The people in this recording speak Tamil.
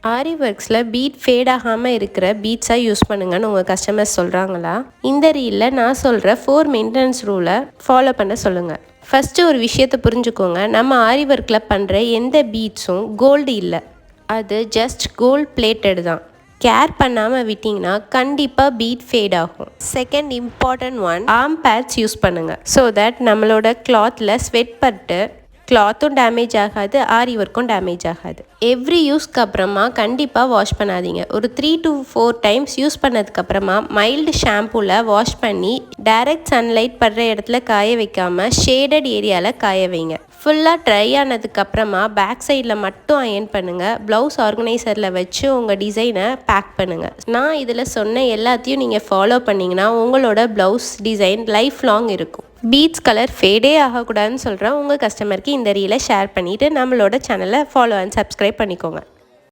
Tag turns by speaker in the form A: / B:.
A: ஆரி ஒர்க்ஸில் பீட் ஃபேட் ஆகாமல் இருக்கிற பீட்ஸாக யூஸ் பண்ணுங்கன்னு உங்கள் கஸ்டமர்ஸ் சொல்கிறாங்களா? இந்த ரீலில் நான் சொல்கிற 4 மெயின்டெனன்ஸ் ரூலை ஃபாலோ பண்ண சொல்லுங்கள். ஃபஸ்ட்டு ஒரு விஷயத்தை புரிஞ்சுக்கோங்க. நம்ம ஆரி ஒர்க்கில் பண்ணுற எந்த பீட்ஸும் கோல்டு இல்லை, அது ஜஸ்ட் கோல்ட் பிளேட்டட் தான். கேர் பண்ணாமல் விட்டிங்கன்னா கண்டிப்பாக பீட் ஃபேட் ஆகும். Second important one, arm bats use பண்ணுங்கள். ஸோ தட் நம்மளோட கிளாத்தில் ஸ்வெட் பட்டு கிளாத்தும் டேமேஜ் ஆகாது, ஆரி ஒர்க்கும் டேமேஜ் ஆகாது. எவ்ரி யூஸ்க்கு அப்புறமா கண்டிப்பாக வாஷ் பண்ணாதீங்க. ஒரு 3 to 4 டைம்ஸ் யூஸ் பண்ணதுக்கப்புறமா மைல்டு ஷாம்பூவில் வாஷ் பண்ணி டைரக்ட் சன்லைட் படுற இடத்துல காய வைக்காமல் ஷேடட் ஏரியாவில் காய வைங்க. ஃபுல்லாக ட்ரை ஆனதுக்கப்புறமா பேக் சைடில் மட்டும் அயர்ன் பண்ணுங்கள். ப்ளவுஸ் ஆர்கனைசரில் வச்சு உங்கள் டிசைனை பேக் பண்ணுங்கள். நான் இதில் சொன்ன எல்லாத்தையும் நீங்கள் ஃபாலோ பண்ணிங்கன்னா உங்களோட ப்ளவுஸ் டிசைன் லைஃப் லாங் இருக்கும். பீட்ஸ் கலர் ஃபேடே ஆகக்கூடாதுன்னு சொல்கிறேன். உங்கள் கஸ்டமருக்கு இந்த ரீலை ஷேர் பண்ணிவிட்டு நம்மளோட சேனலை ஃபாலோ அண்ட் சப்ஸ்கிரைப் பண்ணிக்கோங்க.